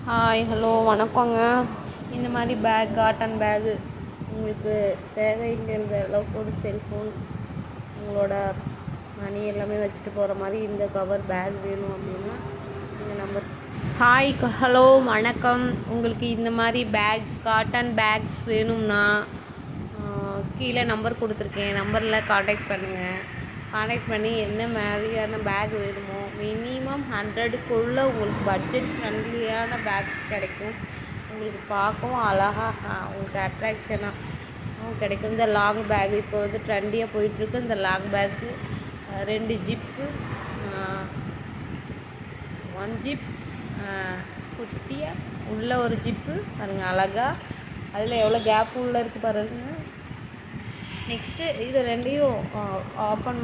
Hi hello வணக்கங்க. இந்த மாதிரி பேக் காட்டன் பேகு உங்களுக்கு தேவைங்கிற அளவுக்கு ஒரு செல்ஃபோன் உங்களோட மணி எல்லாமே வச்சுட்டு போகிற மாதிரி இந்த கவர் பேக் வேணும் அப்படின்னா நீங்கள் நம்பர் ஹாய் ஹலோ வணக்கம். உங்களுக்கு இந்த மாதிரி பேக் காட்டன் பேக்ஸ் வேணும்னா கீழே நம்பர் கொடுத்துருக்கேன். நம்பரில் காண்டாக்ட் பண்ணுங்கள். காண்டாக்ட் பண்ணி என்ன மாதிரியான பேக் வேணுமோ மினிமம் 100க்குள்ளே உங்களுக்கு பட்ஜெட் ஃப்ரெண்ட்லியான பேக்ஸ் கிடைக்கும். உங்களுக்கு பார்க்கவும் அழகாக உங்களுக்கு அட்ராக்ஷனாக கிடைக்கும். இந்த லாங் பேக் இப்போ வந்து ட்ரெண்டியாக போயிட்டுருக்கு. இந்த லாங் பேக்கு 2 ஜிப்பு 1 ஜிப் குட்டியாக உள்ள ஒரு ஜிப்பு பாருங்கள் அழகாக. அதில் எவ்வளோ கேப் உள்ளே இருக்குது பாருங்கள். நெக்ஸ்ட்டு இது ரெண்டையும் ஓப்பன்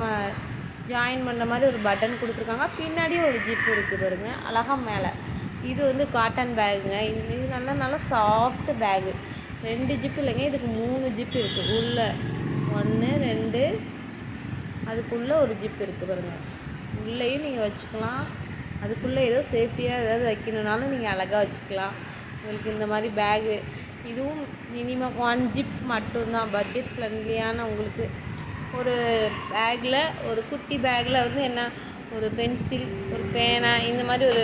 ஜாயின் பண்ண மாதிரி ஒரு பட்டன் கொடுத்துருக்காங்க. பின்னாடியும் ஒரு ஜிப் இருக்குது பாருங்க அழகாக மேலே. இது வந்து காட்டன் பேகுங்க. இது நல்லா சாஃப்ட் பேகு. 2 ஜிப்பு இல்லைங்க, இதுக்கு 3 ஜிப் இருக்குது. உள்ள 1 2 அதுக்குள்ளே ஒரு ஜிப் இருக்குது பாருங்கள். உள்ளேயும் நீங்கள் வச்சுக்கலாம். அதுக்குள்ளே ஏதோ சேஃப்டியாக ஏதாவது வைக்கணுன்னாலும் நீங்கள் அழகாக வச்சுக்கலாம். உங்களுக்கு இந்த மாதிரி பேகு இதுவும் மினிமம் 1 ஜிப் மட்டும்தான். பட்ஜெட் ஃப்ரெண்ட்லியான உங்களுக்கு ஒரு பேக்கில் ஒரு குட்டி பேக்கில் வந்து என்ன ஒரு பென்சில் ஒரு பேனா இந்த மாதிரி ஒரு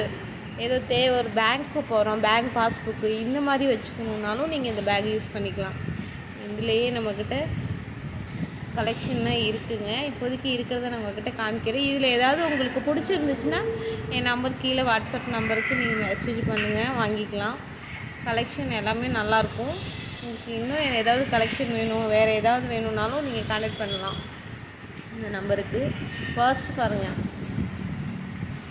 ஏதோ தேவை ஒரு பேங்க்கு போகிறோம் பேங்க் பாஸ்புக்கு இந்த மாதிரி வச்சுக்கணுன்னாலும் நீங்கள் இந்த பேக் யூஸ் பண்ணிக்கலாம். இதுலேயே நம்மக்கிட்ட கலெக்ஷன்லாம் இருக்குதுங்க. இப்போதைக்கு இருக்கிறத நான் உங்கள்கிட்ட காமிக்கிறேன். இதில் ஏதாவது உங்களுக்கு பிடிச்சிருந்துச்சுன்னா என் நம்பர் கீழே வாட்ஸ்அப் நம்பருக்கு நீங்கள் மெசேஜ் பண்ணுங்கள், வாங்கிக்கலாம். கலெக்ஷன் எல்லாமே நல்லாயிருக்கும். உங்களுக்கு இன்னும் ஏதாவது கலெக்ஷன் வேணும் வேறு ஏதாவது வேணும்னாலும் நீங்கள் கான்டாக்ட் பண்ணலாம் இந்த நம்பருக்கு. பர்ஸ் பாருங்கள்